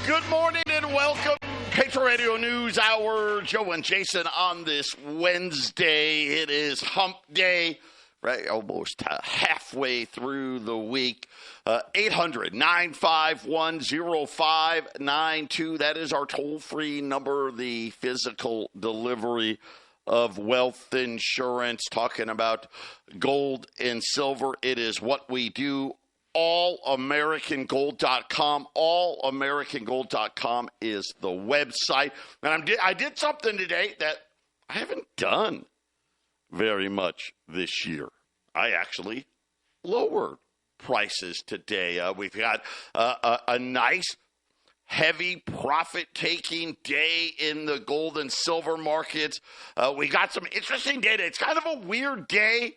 Good morning and welcome. Patriot Radio News Hour. Joe and Jason on this Wednesday. It is hump day, right? Almost halfway through the week. 800-951-0592. That is our toll-free number, the physical delivery of wealth insurance. Talking about gold and silver. It is what we do. allamericangold.com. allamericangold.com is the website. And I did something today that I haven't done very much this year. I actually lowered prices today. We've got a nice, heavy profit-taking day in the gold and silver markets. We got some interesting data. It's kind of a weird day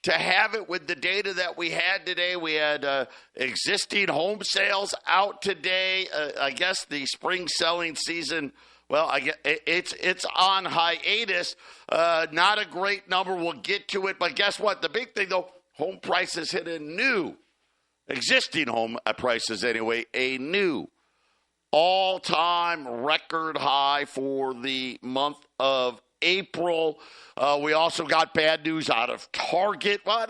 to have it with the data that we had today. We had existing home sales out today. I guess the spring selling season, well, I guess it's on hiatus. Not a great number. We'll get to it. But guess what? The big thing, though, home prices hit a new, existing home prices anyway, a new all-time record high for the month of April. We also got bad news out of Target. Well,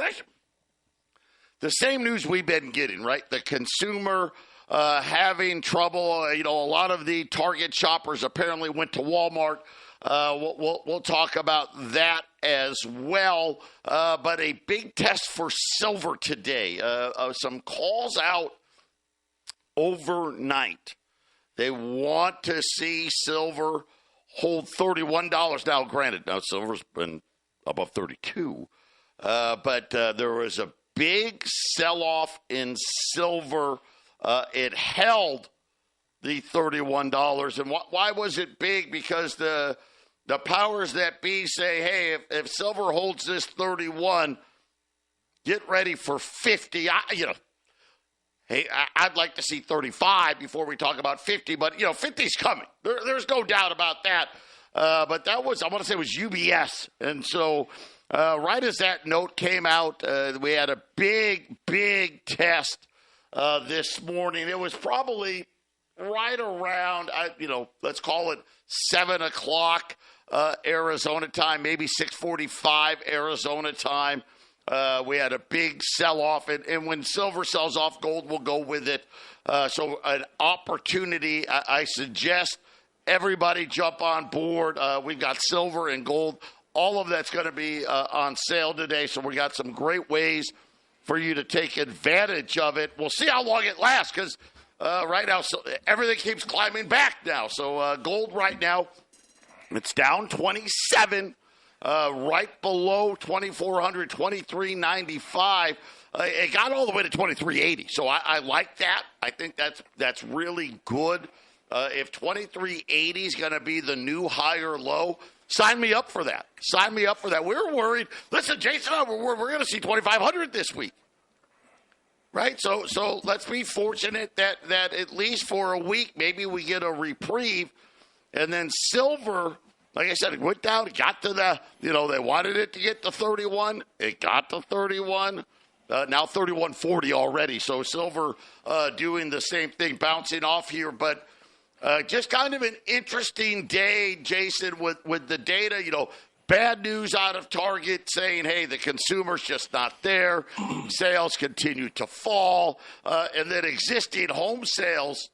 the same news we've been getting, right? The consumer having trouble. A lot of the Target shoppers apparently went to Walmart. We'll talk about that as well. But a big test for silver today. Some calls out overnight. They want to see silver hold $31. Now, granted, silver's been above 32, but there was a big sell-off in silver. It held the $31, and why was it big? Because the powers that be say, hey, if silver holds this 31, get ready for 50. Hey, I'd like to see 35 before we talk about 50, but, 50's coming. There's no doubt about that. But that was, I want to say it was UBS. And so right as that note came out, we had a big, big test this morning. It was probably right around, let's call it 7 o'clock Arizona time, maybe 6:45 Arizona time. We had a big sell-off, and when silver sells off, gold will go with it. So an opportunity, I suggest everybody jump on board. We've got silver and gold. All of that's going to be on sale today, so we got some great ways for you to take advantage of it. We'll see how long it lasts, because right now everything keeps climbing back now. So gold right now, it's down 27. Right below 2,400, 2,395. It got all the way to 2,380. So I like that. I think that's really good. If 2,380 is going to be the new higher low, sign me up for that. Sign me up for that. We're worried. Listen, Jason, we're going to see 2,500 this week. Right? So let's be fortunate that at least for a week, maybe we get a reprieve. And then silver, like I said, it went down, it got to they wanted it to get to 31. It got to 31. Now 31.40 already. So silver doing the same thing, bouncing off here. But just kind of an interesting day, Jason, with the data. Bad news out of Target saying, hey, the consumer's just not there. Sales continue to fall. And then existing home sales,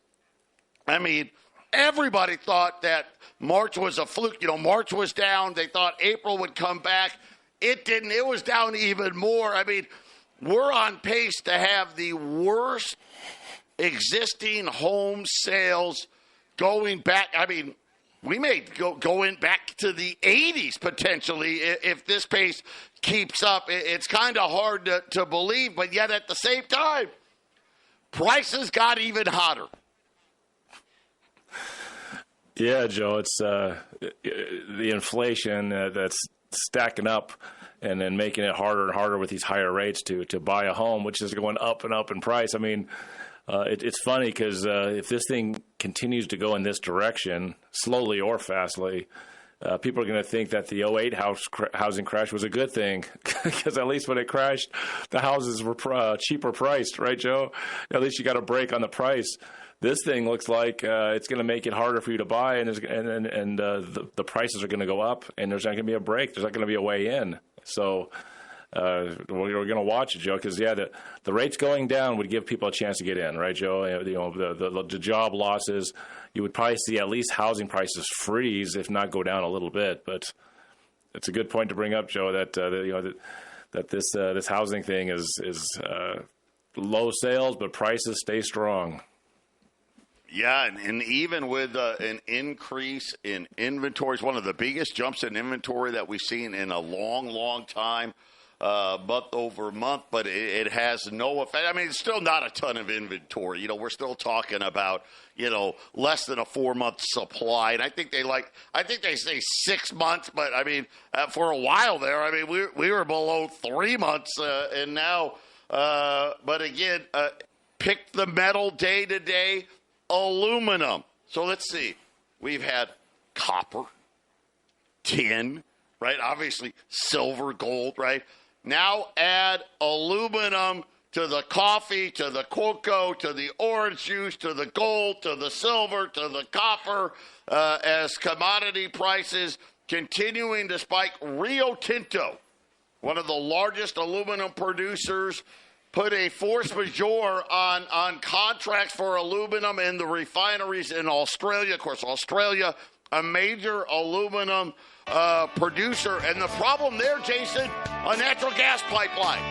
everybody thought that March was a fluke. March was down. They thought April would come back. It didn't. It was down even more. We're on pace to have the worst existing home sales going back. We may go in back to the 80s potentially if this pace keeps up. It's kind of hard to believe, but yet at the same time, prices got even hotter. Yeah, Joe, it's the inflation that's stacking up and then making it harder and harder with these higher rates to buy a home, which is going up and up in price. It's funny because if this thing continues to go in this direction, slowly or fastly, people are going to think that the '08 housing crash was a good thing because at least when it crashed, the houses were cheaper priced, right, Joe? At least you got a break on the price. This thing looks like it's going to make it harder for you to buy, and the prices are going to go up, and there's not going to be a break. There's not going to be a way in. So we're going to watch it, Joe, because the rates going down would give people a chance to get in, right, Joe? The job losses, you would probably see at least housing prices freeze, if not go down a little bit. But it's a good point to bring up, Joe, that this housing thing is low sales, but prices stay strong. Yeah, and even with an increase in inventories, one of the biggest jumps in inventory that we've seen in a long, long time, month over month, but it has no effect. I mean, it's still not a ton of inventory. We're still talking about, less than a 4-month supply. And I think they say 6 months, but I mean, for a while there, I mean, we were below 3 months, and now, but again, pick the metal day to day. Aluminum. So let's see. We've had copper, tin, right? Obviously, silver, gold, right? Now add aluminum to the coffee, to the cocoa, to the orange juice, to the gold, to the silver, to the copper, as commodity prices continuing to spike. Rio Tinto, one of the largest aluminum producers, put a force majeure on contracts for aluminum in the refineries in Australia. Of course, Australia, a major aluminum producer. And the problem there, Jason, a natural gas pipeline.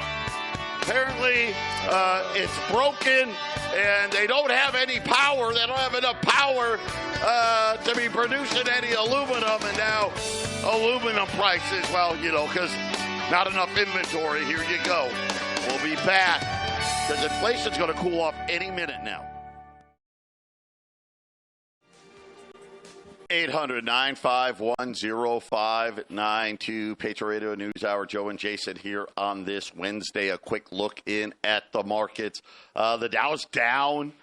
Apparently, it's broken, and they don't have any power. They don't have enough power to be producing any aluminum. And now aluminum prices, well, because not enough inventory. Here you go. We'll be back because inflation's going to cool off any minute now. 800-951-0592, Patriot Radio News Hour. Joe and Jason here on this Wednesday. A quick look in at the markets. The Dow's down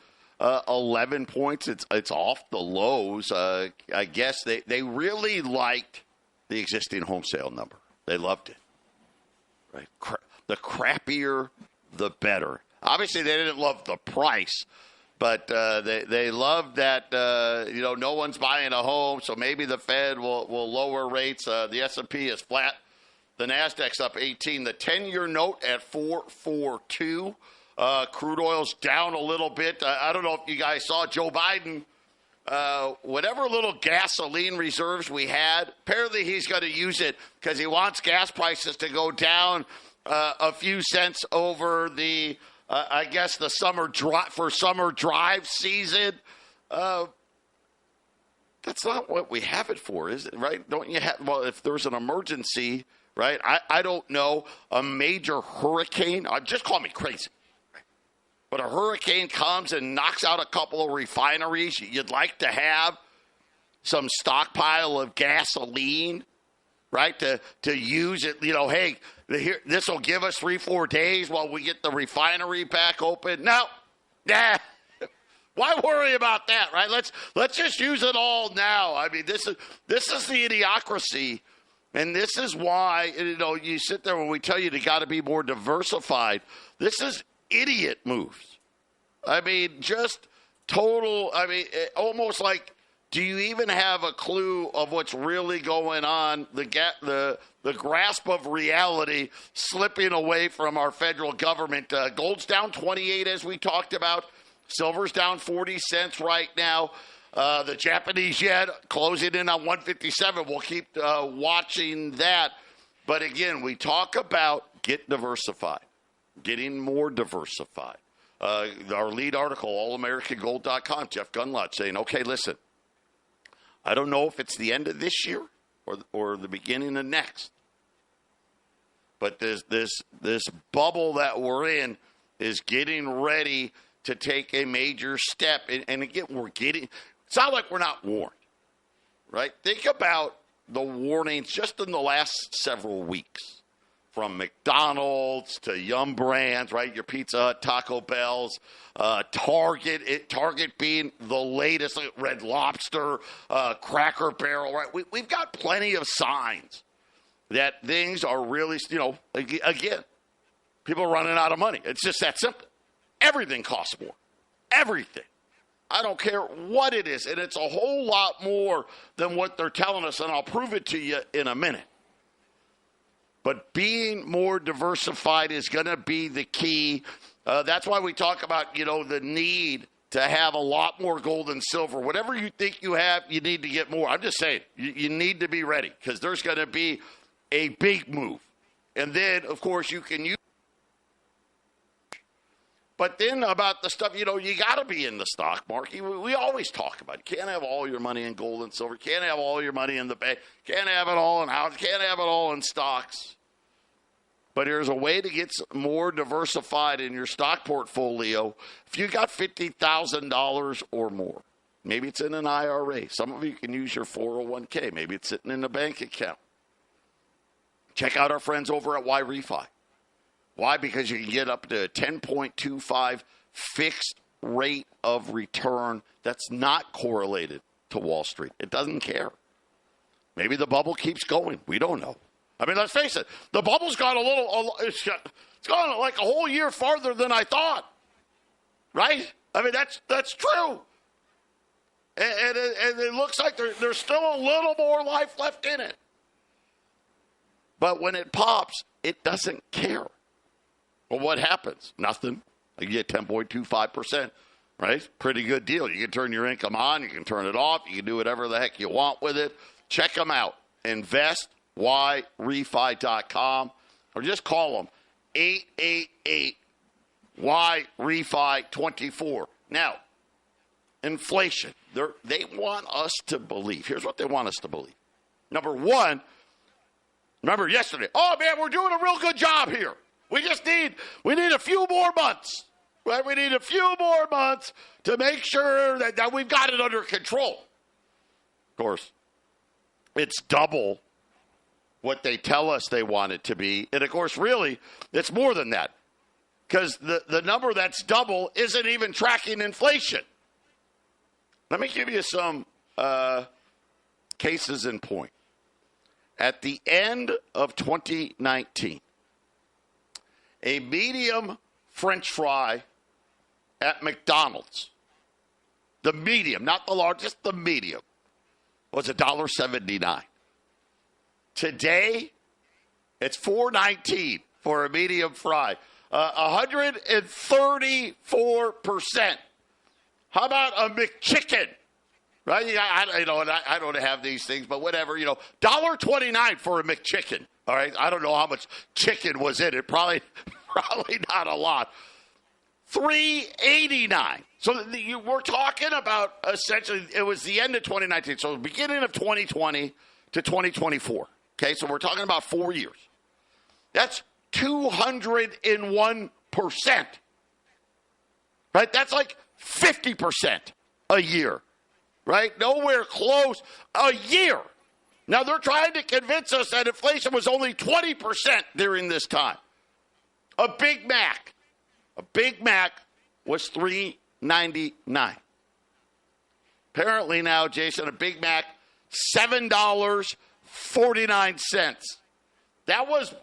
11 points. It's off the lows. I guess they really liked the existing home sale number. They loved it. Right. The crappier, the better. Obviously, they didn't love the price, but they loved that, no one's buying a home, so maybe the Fed will lower rates. The S&P is flat. The Nasdaq's up 18. The 10-year note at 4.42. Crude oil's down a little bit. I don't know if you guys saw Joe Biden. Whatever little gasoline reserves we had, apparently he's going to use it because he wants gas prices to go down a few cents over the, the summer drive season. That's not what we have it for, is it? Right? Don't you have? Well, if there's an emergency, right? I don't know, a major hurricane. Just call me crazy. But a hurricane comes and knocks out a couple of refineries. You'd like to have some stockpile of gasoline, right, to use it. Hey, this will give us 3-4 days while we get the refinery back open. No, why worry about that, right? Let's just use it all now. I mean, this is the idiocracy, and this is why you sit there when we tell you got to be more diversified. This is idiot moves. I mean, just total. I mean, almost like, do you even have a clue of what's really going on? The grasp of reality slipping away from our federal government. Gold's down 28, as we talked about. Silver's down 40 cents right now. The Japanese yen closing in on 157. We'll keep watching that. But again, we talk about get diversified, getting more diversified. Our lead article, allamericangold.com, Jeff Gunlott saying, okay, listen, I don't know if it's the end of this year or the beginning of next. But this bubble that we're in is getting ready to take a major step. And again, it's not like we're not warned, right? Think about the warnings just in the last several weeks from McDonald's to Yum Brands, right? Your Pizza Hut, Taco Bell's, Target being the latest, like Red Lobster, Cracker Barrel, right? We've got plenty of signs that things are really, again, people are running out of money. It's just that simple. Everything costs more. Everything. I don't care what it is. And it's a whole lot more than what they're telling us, and I'll prove it to you in a minute. But being more diversified is going to be the key. That's why we talk about, the need to have a lot more gold and silver. Whatever you think you have, you need to get more. I'm just saying, you need to be ready because there's going to be a big move. And then, of course, you can use. But then about the stuff, you got to be in the stock market. We always talk about it. You can't have all your money in gold and silver. Can't have all your money in the bank. Can't have it all in houses. Can't have it all in stocks. But there's a way to get more diversified in your stock portfolio. If you got $50,000 or more, maybe it's in an IRA. Some of you can use your 401k. Maybe it's sitting in a bank account. Check out our friends over at YRefi. Why? Because you can get up to a 10.25 fixed rate of return that's not correlated to Wall Street. It doesn't care. Maybe the bubble keeps going. We don't know. I mean, let's face it. The bubble's gone it's gone like a whole year farther than I thought. Right? I mean, that's true. And it looks like there's still a little more life left in it. But when it pops, it doesn't care. Well, what happens? Nothing. You get 10.25%, right? Pretty good deal. You can turn your income on. You can turn it off. You can do whatever the heck you want with it. Check them out. InvestYRefi.com or just call them 888-YRefi24. Now, inflation. They want us to believe. Here's what they want us to believe. Number one, remember yesterday, oh, man, we're doing a real good job here. We need a few more months, right? We need a few more months to make sure that we've got it under control. Of course, it's double what they tell us they want it to be. And, of course, really, it's more than that because the number that's double isn't even tracking inflation. Let me give you some cases in point. At the end of 2019, a medium French fry at McDonald's, the medium, not the large, just the medium, was $1.79. Today, it's $4.19 for a medium fry, 134%. How about a McChicken? Right? I don't have these things, but whatever. $1.29 for a McChicken. All right, I don't know how much chicken was in it. Probably not a lot. $3.89. So we're talking about essentially it was the end of 2019. So the beginning of 2020 to 2024. Okay, so we're talking about 4 years. That's 201%. Right? That's like 50% a year. Right? Nowhere close. A year. Now, they're trying to convince us that inflation was only 20% during this time. A Big Mac was $3.99. Apparently now, Jason, a Big Mac, $7.49. That was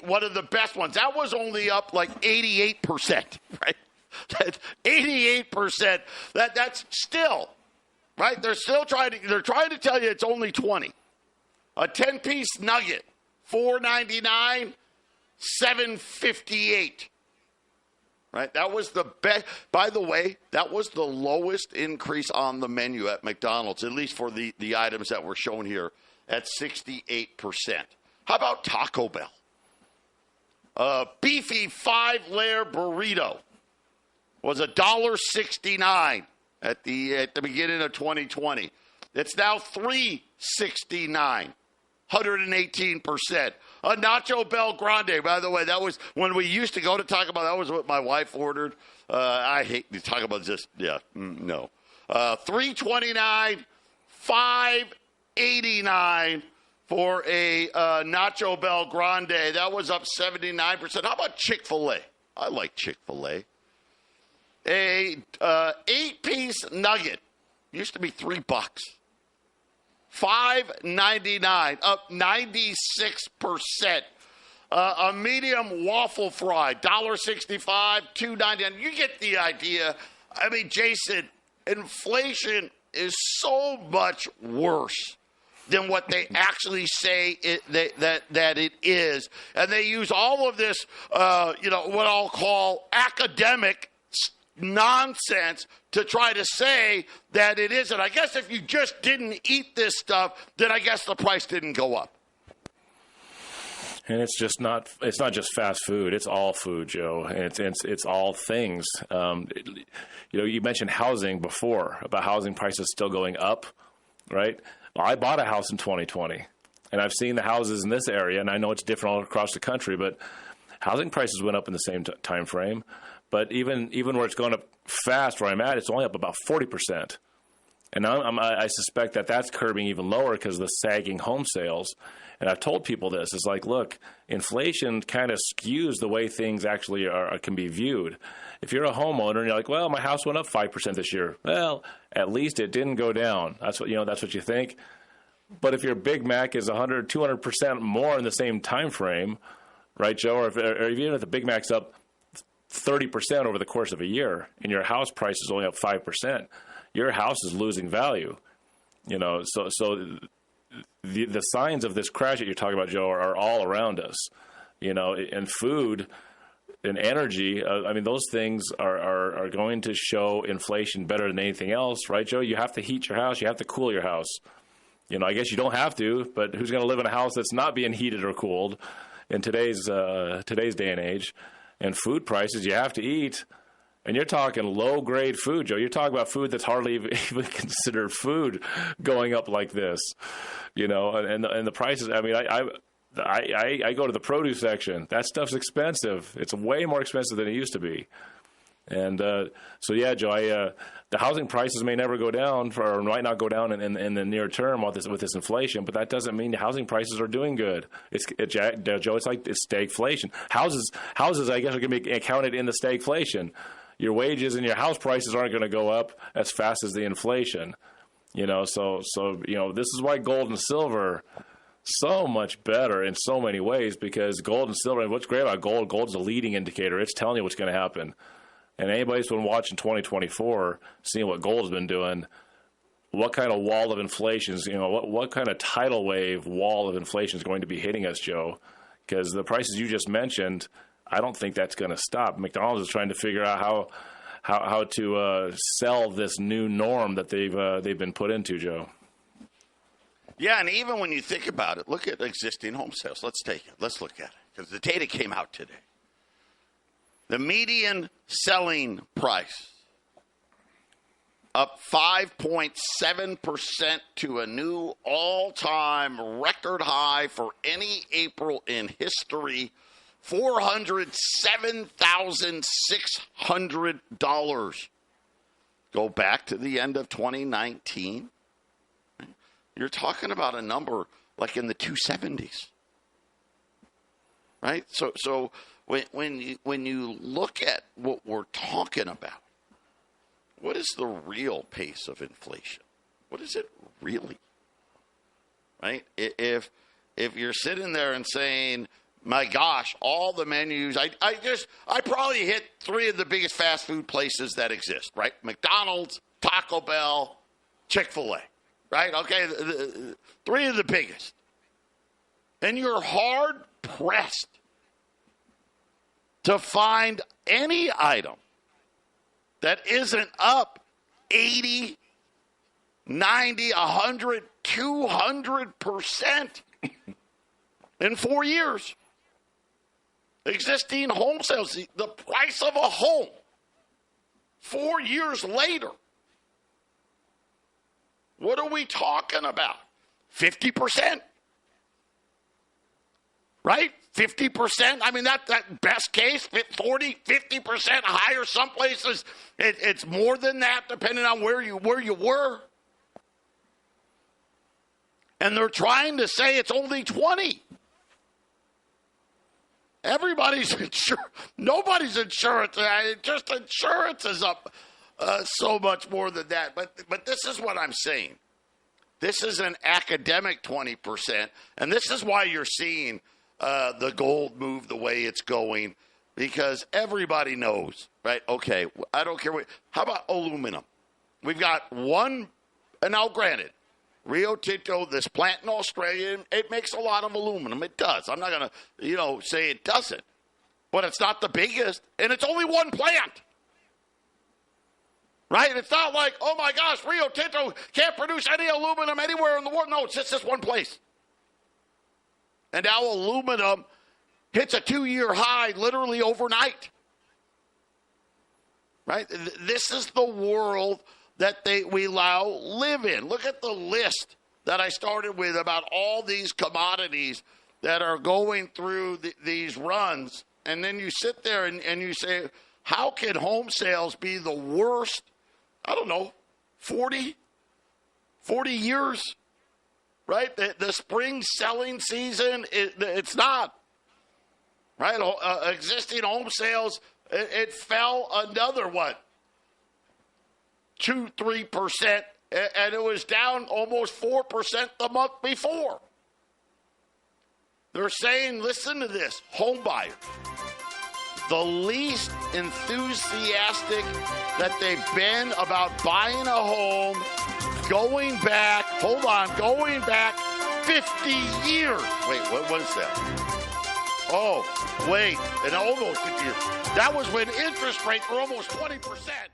one of the best ones. That was only up like 88%, right? 88%. That's still, right? They're trying to tell you it's only 20. A 10-piece nugget, $4.99, $7.58. Right? That was the best. By the way, that was the lowest increase on the menu at McDonald's, at least for the items that were shown here, at 68%. How about Taco Bell? A beefy 5-layer burrito was $1.69 at the beginning of 2020. It's now $3.69. 118%. A Nacho Bell Grande, by the way, that was when we used to go to Taco Bell. That was what my wife ordered. I hate Taco Bell. No. $3.29, $5.89 for a Nacho Bel Grande. That was up 79%. How about Chick-fil-A? I like Chick-fil-A. A 8-piece nugget used to be $3. $5.99, up 96%. A medium waffle fry, $1.65, $2.99. You get the idea. I mean, Jason, inflation is so much worse than what they actually say that it is. And they use all of this, what I'll call academic nonsense to try to say that it isn't. I guess if you just didn't eat this stuff, then I guess the price didn't go up. And it's not just fast food. It's all food, Joe. And it's all things. You mentioned housing before, about housing prices still going up, right? Well, I bought a house in 2020, and I've seen the houses in this area, and I know it's different all across the country, but housing prices went up in the same time frame. But even where it's going up fast where I'm at, it's only up about 40%. And I suspect that's curbing even lower because of the sagging home sales. And I've told people this. It's like, look, inflation kind of skews the way things actually can be viewed. If you're a homeowner and you're like, well, my house went up 5% this year. Well, at least it didn't go down. That's what you think. But if your Big Mac is 100, 200% more in the same time frame, right, Joe? Or even if the Big Mac's up 30% over the course of a year and your house price is only up 5%, your house is losing value. So the signs of this crash that you're talking about, Joe, are all around us. And food and energy, those things are going to show inflation better than anything else, right, Joe? You have to heat your house. You have to cool your house. I guess you don't have to, but who's going to live in a house that's not being heated or cooled in today's day and age? And food prices, you have to eat. And you're talking low-grade food, Joe. You're talking about food that's hardly even considered food going up like this, and the prices. I mean, I go to the produce section. That stuff's expensive. It's way more expensive than it used to be. And so, yeah, Joe, the housing prices may never go down or might not go down in the near term with this inflation, but that doesn't mean the housing prices are doing good. Joe, it's like it's stagflation. Houses, I guess, are going to be counted in the stagflation. Your wages and your house prices aren't going to go up as fast as the inflation, So this is why gold and silver so much better in so many ways, because gold and silver. And what's great about gold's a leading indicator. It's telling you what's going to happen. And anybody's been watching 2024, seeing what gold's been doing, what kind of wall of inflation is, what kind of tidal wave wall of inflation is going to be hitting us, Joe? Because the prices you just mentioned, I don't think that's going to stop. McDonald's is trying to figure out how to sell this new norm that they've been put into, Joe. Yeah, and even when you think about it, look at existing home sales. Let's look at it, because the data came out today. The median selling price up 5.7% to a new all-time record high for any April in history. $407,600. Go back to the end of 2019. You're talking about a number like in the 270s, right? So when you look at what we're talking about, what is the real pace of inflation? What is it really? Right? If you're sitting there and saying, my gosh, all the menus, I probably hit three of the biggest fast food places that exist, right? McDonald's, Taco Bell, Chick-fil-A, right? Okay, three of the biggest. And you're hard-pressed to find any item that isn't up 80, 90, 100, 200% in 4 years. Existing home sales, the price of a home 4 years later. What are we talking about? 50%. Right? 50%. I mean, that best case, 40, 50% higher. Some places it's more than that, depending on where you were. And they're trying to say it's only 20. Everybody's insured. Nobody's insurance. Just insurance is up so much more than that. But this is what I'm saying. This is an academic 20%, and this is why you're seeing the gold move the way it's going, because everybody knows, right? Okay, I don't care what. How about aluminum? We've got one, and now granted, Rio Tinto, this plant in Australia, it makes a lot of aluminum. It does. I'm not going to, say it doesn't. But it's not the biggest, and it's only one plant. Right? It's not like, oh, my gosh, Rio Tinto can't produce any aluminum anywhere in the world. No, it's just this one place. And now aluminum hits a 2-year high literally overnight. Right? This is the world that we now live in. Look at the list that I started with about all these commodities that are going through these runs. And then you sit there and you say, how can home sales be the worst, 40 years? Right? The spring selling season, it's not. Right? Existing home sales, it fell another, 2-3%, and it was down almost 4% the month before. They're saying, listen to this, home buyers, the least enthusiastic that they've been about buying a home, going back 50 years. Wait, what was that? Oh, wait, and almost 50 years. That was when interest rates were almost 20%.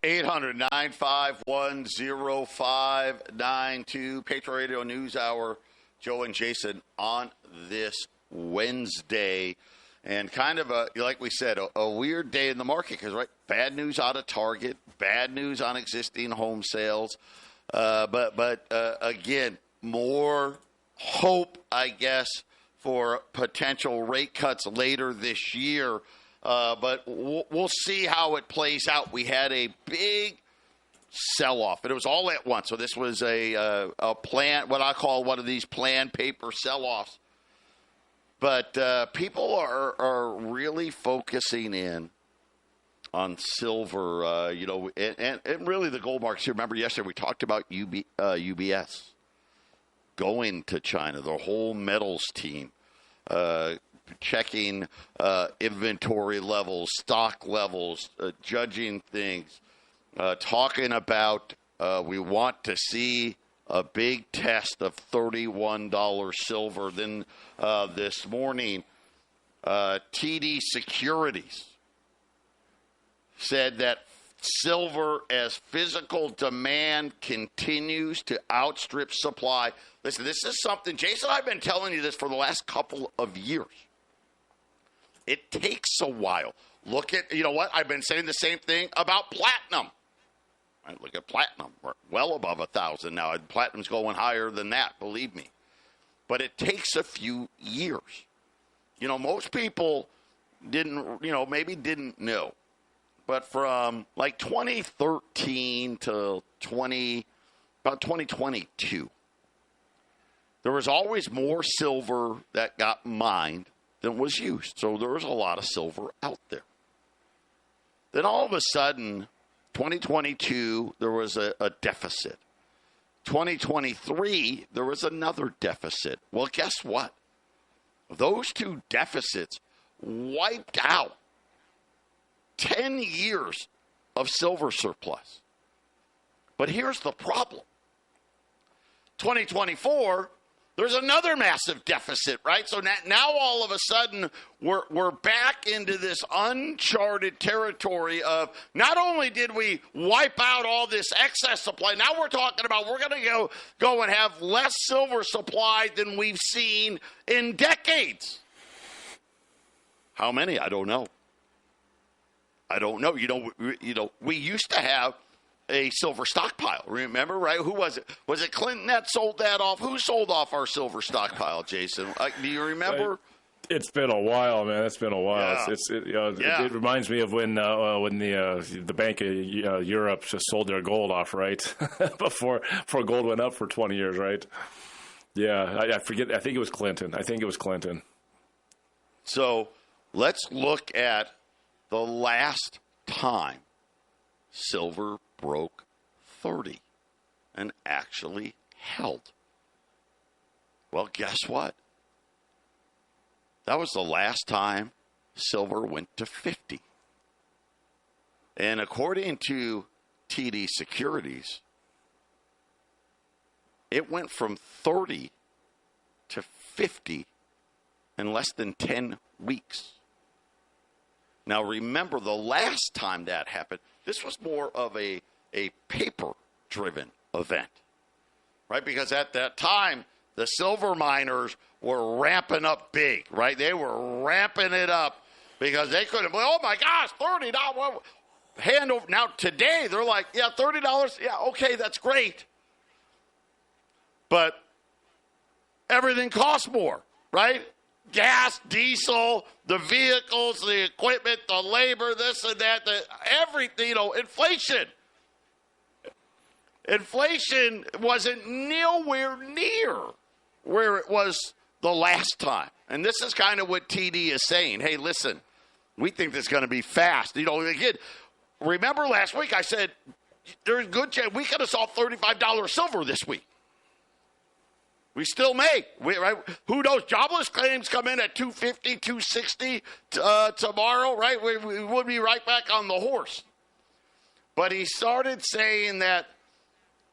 800-951-0592. Patriot Radio News Hour. Joe and Jason on this Wednesday. And kind of like we said, a weird day in the market because, right, bad news out of Target, bad news on existing home sales. But again, more hope, I guess, for potential rate cuts later this year. But we'll see how it plays out. We had a big sell-off, and it was all at once. So this was a plan, what I call one of these planned paper sell-offs. But people are really focusing in on silver, and really the gold markets. You remember yesterday we talked about UBS going to China, the whole metals team. Checking inventory levels, stock levels, judging things, talking about we want to see a big test of $31 silver. Then this morning, TD Securities said that silver, as physical demand continues to outstrip supply. Listen, this is something, Jason, I've been telling you this for the last couple of years. It takes a while. Look at, you know what? I've been saying the same thing about platinum. Right, look at platinum. We're well above 1,000 now. Platinum's going higher than that, believe me. But it takes a few years. Most people maybe didn't know. But from like 2013 to about 2022, there was always more silver that got mined than was used. So there was a lot of silver out there. Then all of a sudden, 2022, there was a deficit. 2023, there was another deficit. Well, guess what? Those two deficits wiped out 10 years of silver surplus. But here's the problem. 2024, there's another massive deficit, right? So now all of a sudden, we're back into this uncharted territory of not only did we wipe out all this excess supply, now we're talking about we're going to go and have less silver supply than we've seen in decades. How many? I don't know. We used to have a silver stockpile. Remember, right? Who was it? Was it Clinton that sold that off? Who sold off our silver stockpile, Jason? Do you remember? It's been a while, man. It's been a while. Yeah. It reminds me of when the Bank of Europe just sold their gold off, right? before gold went up for 20 years, right? Yeah, I forget. I think it was Clinton. So let's look at the last time silver broke 30 and actually held. Well, guess what? That was the last time silver went to 50. And according to TD Securities, it went from 30 to 50 in less than 10 weeks. Now, remember, the last time that happened, this was more of a paper-driven event, right? Because at that time, the silver miners were ramping up big, right? They were ramping it up because they couldn't. Oh my gosh, $30 hand over. Now today they're like, yeah, $30. Yeah, okay, that's great. But everything costs more, right? Gas, diesel, the vehicles, the equipment, the labor, this and that, everything. Inflation. Inflation wasn't nowhere near where it was the last time. And this is kind of what TD is saying. Hey, listen, we think this is going to be fast. Again, remember last week I said there's a good chance we could have saw $35 silver this week. We still may. Right? Who knows? Jobless claims come in at 250, 260 tomorrow, right? We would be right back on the horse. But he started saying that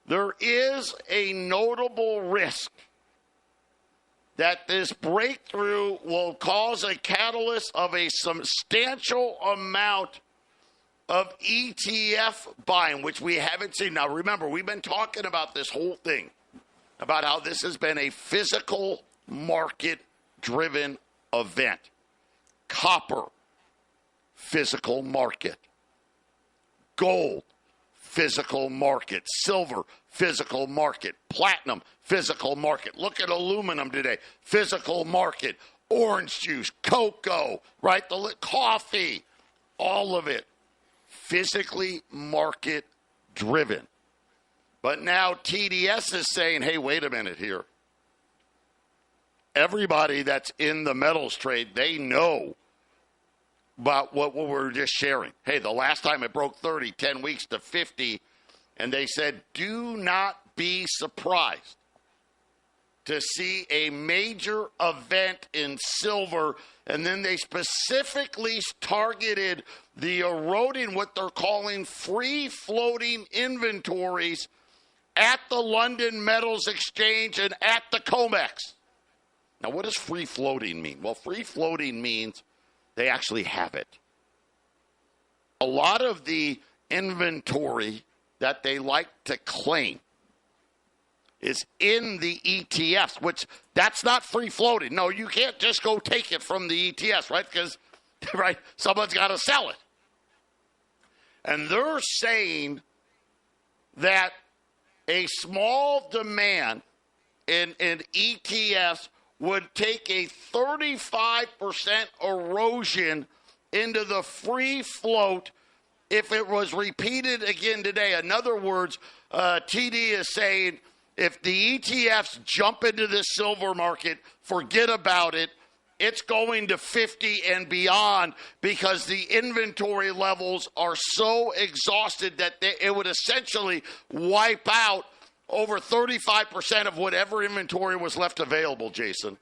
there is a notable risk that this breakthrough will cause a catalyst of a substantial amount of ETF buying, which we haven't seen. Now, remember, we've been talking about this whole thing, about how this has been a physical market-driven event. Copper, physical market. Gold, physical market. Silver, physical market. Platinum, physical market. Look at aluminum today. Physical market. Orange juice, cocoa, right? The coffee, all of it. Physically market driven. But now TDS is saying, hey, wait a minute here. Everybody that's in the metals trade, they know about what we were just sharing. Hey, the last time it broke 30, 10 weeks to 50, and they said, do not be surprised to see a major event in silver. And then they specifically targeted the eroding, what they're calling free-floating inventories at the London Metals Exchange and at the COMEX. Now, what does free-floating mean? Well, free-floating means they actually have it. A lot of the inventory that they like to claim is in the ETFs, which that's not free-floating. No, you can't just go take it from the ETFs, right? Because, right, someone's got to sell it. And they're saying that a small demand in ETFs would take a 35% erosion into the free float if it was repeated again today. In other words, TD is saying if the ETFs jump into the silver market, forget about it. It's going to 50 and beyond because the inventory levels are so exhausted that it would essentially wipe out over 35% of whatever inventory was left available, Jason.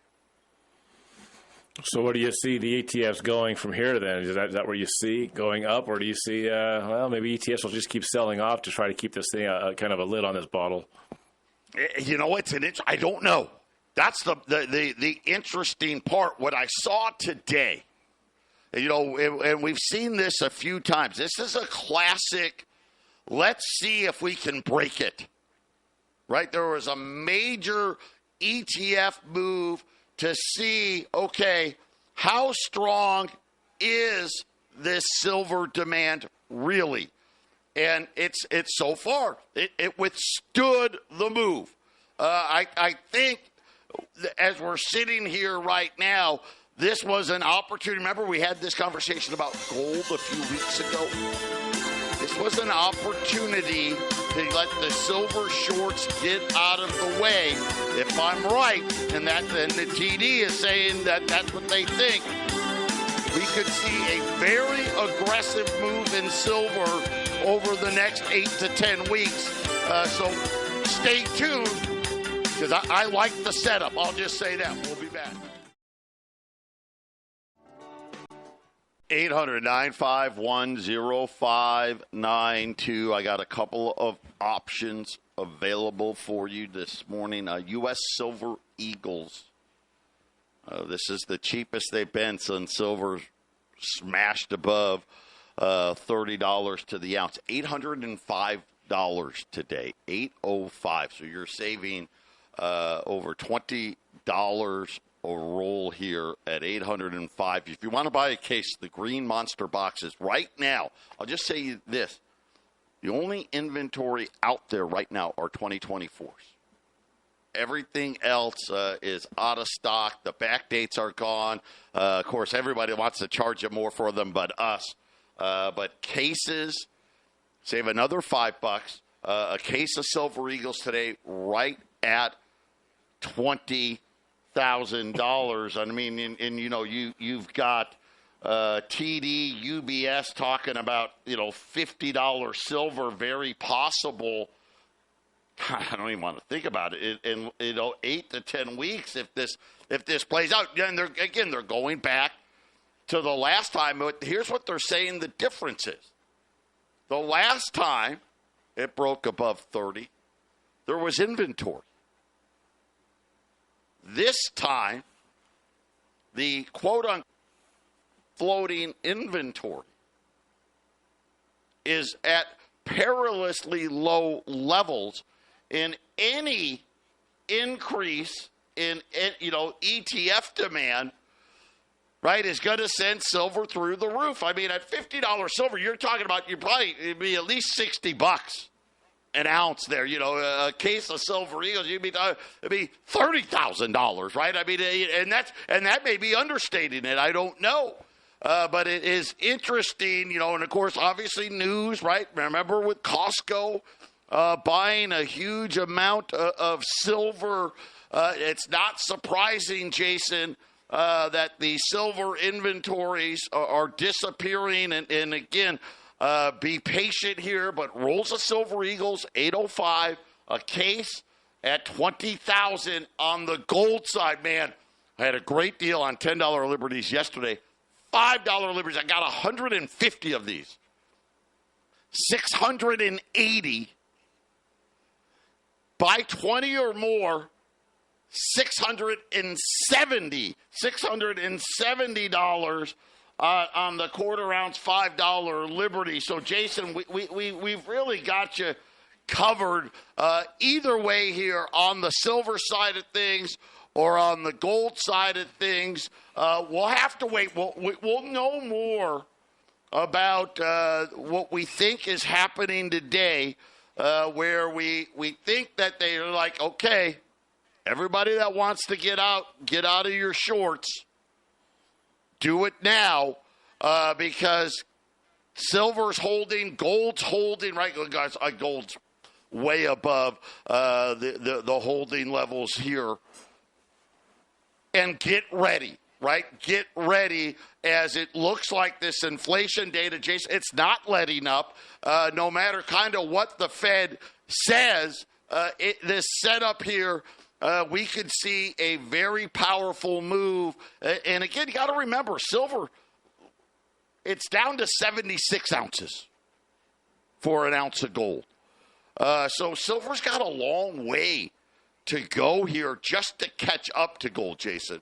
So where do you see the ETFs going from here then? Is that where you see going up, or do you see, maybe ETFs will just keep selling off to try to keep this thing kind of a lid on this bottle? You know, I don't know. That's the interesting part. What I saw today, you know, and we've seen this a few times. This is a classic, let's see if we can break it. Right? There was a major ETF move to see, okay, how strong is this silver demand really? And it's so far, it withstood the move. I think as we're sitting here right now, This was an opportunity. Remember, we had this conversation about gold a few weeks ago. This was an opportunity to let the silver shorts get out of the way. If I'm right, and the TD is saying that that's what they think, we could see a very aggressive move in silver over the next 8 to 10 weeks. So stay tuned, because I like the setup. I'll just say that. We'll be back. 800-951-0592. I got a couple of options available for you this morning. U.S. Silver Eagles. This is the cheapest they've been since silver smashed above $30 to the ounce. $805 today. $805. So you're saving over $20 a roll here at $805. If you want to buy a case, the green monster boxes right now, I'll just say this. The only inventory out there right now are 2024s. Everything else is out of stock. The back dates are gone. Of course, everybody wants to charge you more for them but us. But cases, save another $5. A case of Silver Eagles today right at $20,000. I mean, and you know, you've got TD, UBS talking about, $50 silver, very possible. I don't even want to think about it. In 8 to 10 weeks, if this plays out, and they're going back to the last time. But here's what they're saying the difference is. The last time it broke above 30, there was inventory. This time, the quote-unquote floating inventory is at perilously low levels, and any increase in ETF demand, right, is going to send silver through the roof. I mean, at $50 silver, you're talking about it'd be at least $60 an ounce there. A case of Silver Eagles, it'd be $30,000, right? I mean, and that may be understating it. I don't know. But it is interesting, and of course, obviously news, right? Remember with Costco buying a huge amount of silver. It's not surprising, Jason, that the silver inventories are disappearing. And again, be patient here, but rolls of Silver Eagles, $805 a case at $20,000 on the gold side. Man, I had a great deal on $10 Liberties yesterday. $5 Liberties. I got 150 of these. 680. Buy 20 or more. $670 on the quarter ounce $5 Liberty. So, Jason, we've really got you covered either way here on the silver side of things or on the gold side of things. We'll have to wait. We'll know more about what we think is happening today, where we think that they are like, okay, everybody that wants to get out of your shorts. Do it now, because silver's holding, gold's holding, right? Guys, gold's way above the holding levels here. And get ready, right? Get ready, as it looks like this inflation data, Jason, it's not letting up. No matter kind of what the Fed says, this setup here, we could see a very powerful move. And again, you got to remember, silver, it's down to 76 ounces for an ounce of gold. So silver's got a long way to go here just to catch up to gold, Jason.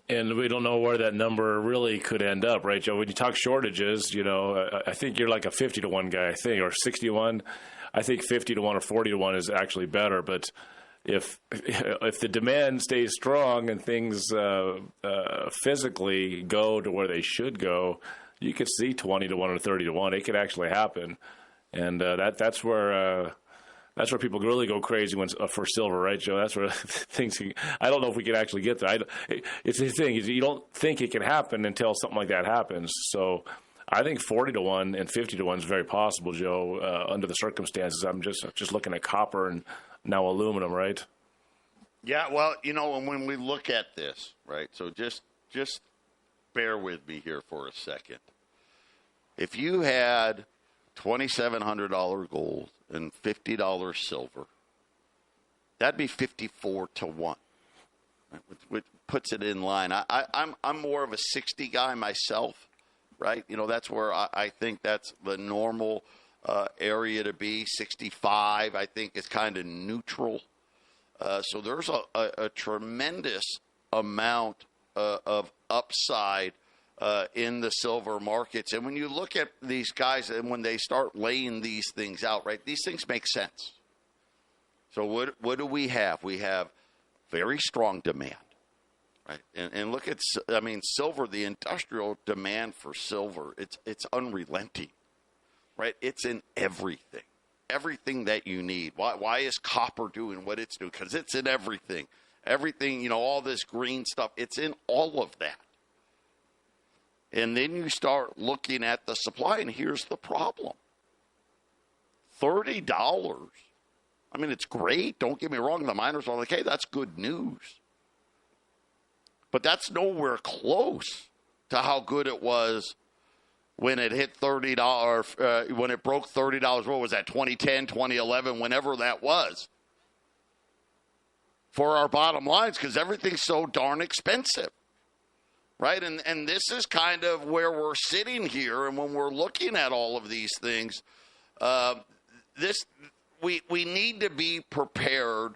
And we don't know where that number really could end up, right, Joe? When you talk shortages, I think you're like a 50-1 guy, I think, or 60-1. I think 50-1 or 40-1 is actually better. But if the demand stays strong and things physically go to where they should go, you could see 20-1 or 30-1. It could actually happen, and that's where That's where people really go crazy when for silver, right, Joe? That's where things. I don't know if we can actually get there. It's the thing is you don't think it can happen until something like that happens. So I think 40-1 and 50-1 is very possible, Joe, under the circumstances. I'm just looking at copper and now aluminum, right? Yeah, well, and when we look at this, right, so just bear with me here for a second. If you had $2,700 gold and $50 silver, that'd be 54-1, right, which puts it in line. I'm more of a 60 guy myself, right? That's where I think that's the normal area to be. 65, I think, is kind of neutral. So there's a tremendous amount of upside in the silver markets. And when you look at these guys and when they start laying these things out, right, these things make sense. So what do we have? We have very strong demand, right? And look at, silver, the industrial demand for silver, it's unrelenting, right? It's in everything. Everything that you need. Why is copper doing what it's doing? Because it's in everything. Everything, all this green stuff, it's in all of that. And then you start looking at the supply, and here's the problem. $30. It's great. Don't get me wrong. The miners are like, hey, that's good news. But that's nowhere close to how good it was when it hit $30, when it broke $30. What was that, 2010, 2011, whenever that was, for our bottom lines, because everything's so darn expensive, right? And this is kind of where we're sitting here, and when we're looking at all of these things, we need to be prepared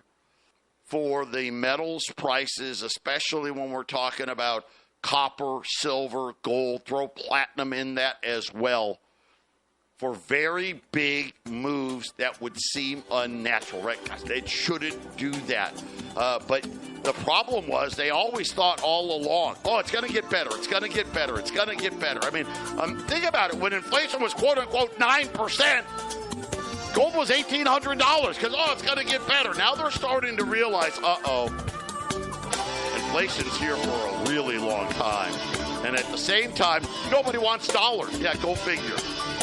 for the metals prices, especially when we're talking about copper, silver, gold, throw platinum in that as well, for very big moves that would seem unnatural, right? They shouldn't do that. But the problem was they always thought all along, it's going to get better. It's going to get better. It's going to get better. Think about it. When inflation was, quote unquote, 9%, gold was $1,800 because, it's going to get better. Now they're starting to realize, inflation's here for a really long time. And at the same time, nobody wants dollars. Yeah, go figure.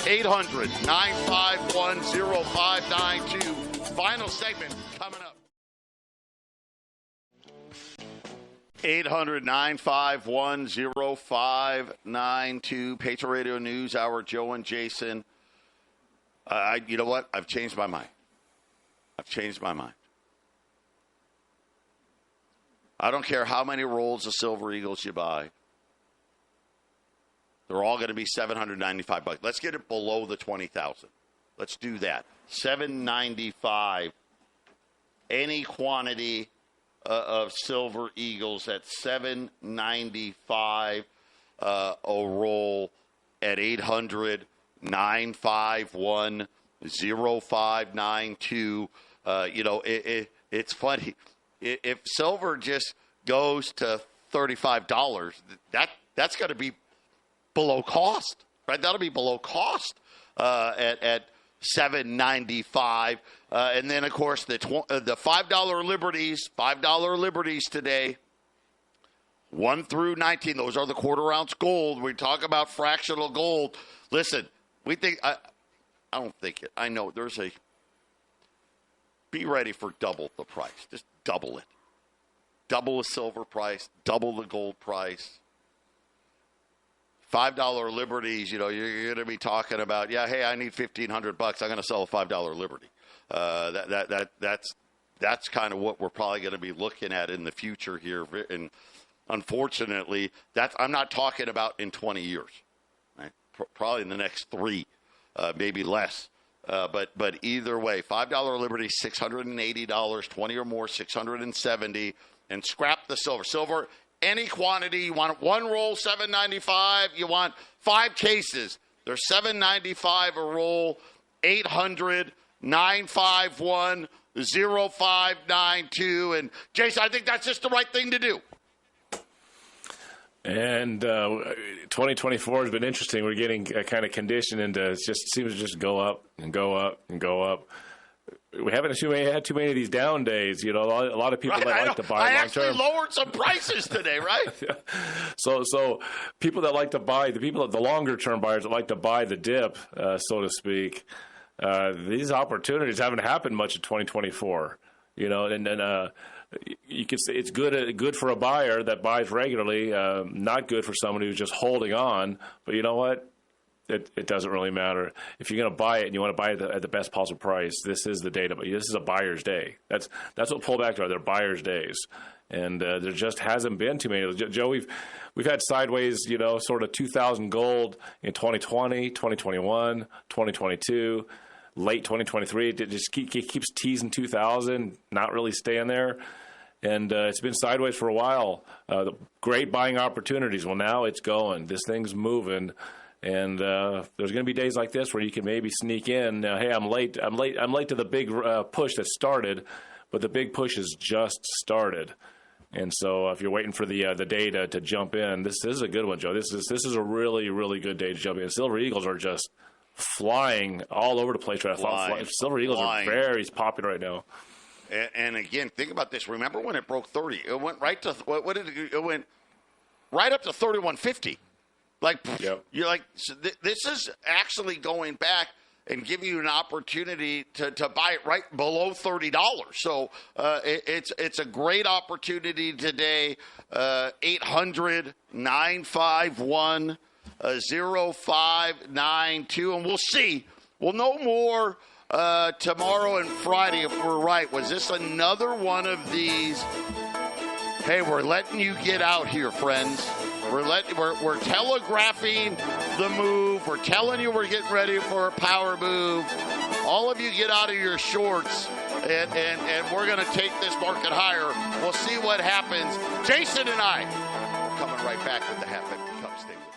800-951-0592. Final segment coming up. 800-951-0592. Patriot Radio News Hour, Joe and Jason. You know what? I've changed my mind. I don't care how many rolls of Silver Eagles you buy. They're all going to be $795. Let's get it below the 20,000. Let's do that. $795. Any quantity of Silver Eagles at $795 a roll at 800-951-0592. It's funny. If silver just goes to $35, that's going to be below cost, right? That'll be below cost at $795, and then of course the $5 liberties today, 1 through 19. Those are the quarter ounce gold. We talk about fractional gold. Listen, we think I don't think it. I know there's a. Be ready for double the price. Just double it. Double the silver price. Double the gold price. $5 liberties, you're going to be talking about, hey, I need $1,500. I'm going to sell a $5 liberty. That's kind of what we're probably going to be looking at in the future here. And unfortunately, I'm not talking about in 20 years. Right? Probably in the next 3, maybe less. But either way, $5 liberty, $680, 20 or more, $670, and scrap the silver. Silver. Any quantity, you want 1 roll, $795. You want 5 cases, they're $795 a roll. 800-951-0592. And Jason, I think that's just the right thing to do. And 2024 has been interesting. We're getting kind of conditioned into it just seems to just go up and go up and go up. we haven't had too many of these down days. You know, a lot of people that like to buy long term. I actually lowered some prices today, right? So people that like to buy, the longer term buyers that like to buy the dip, so to speak, these opportunities haven't happened much in 2024. You know, and you could say it's good for a buyer that buys regularly, not good for someone who's just holding on. But you know what? It doesn't really matter. If you're going to buy it and you want to buy it at the best possible price, this is the day. This is a buyer's day. That's what pullbacks are. They're buyer's days. And there just hasn't been too many. Joe, we've had sideways, you know, sort of 2,000 gold in 2020, 2021, 2022, late 2023. It just keeps teasing 2,000, not really staying there. And it's been sideways for a while. Great buying opportunities. Well, now it's going. This thing's moving. And there's going to be days like this where you can maybe sneak in. Hey, I'm late to the big push that started, but the big push has just started. And so if you're waiting for the day to jump in, this is a good one, Joe. This is a really, really good day to jump in. Silver Eagles are just flying all over the place right now. Silver Eagles are very popular right now. And again, think about this. Remember when it broke 30? It went right to what did it do? It went right up to 31.50. Like, yep. You're like, so this is actually going back and giving you an opportunity to buy it right below $30. So it's a great opportunity today. 800-951-0592. And we'll see. We'll know more tomorrow and Friday if we're right. Was this another one of these? Hey, we're letting you get out here, friends. We're telegraphing the move. We're telling you we're getting ready for a power move. All of you get out of your shorts, and we're going to take this market higher. We'll see what happens. Jason and I coming right back with the half. Come stay with us.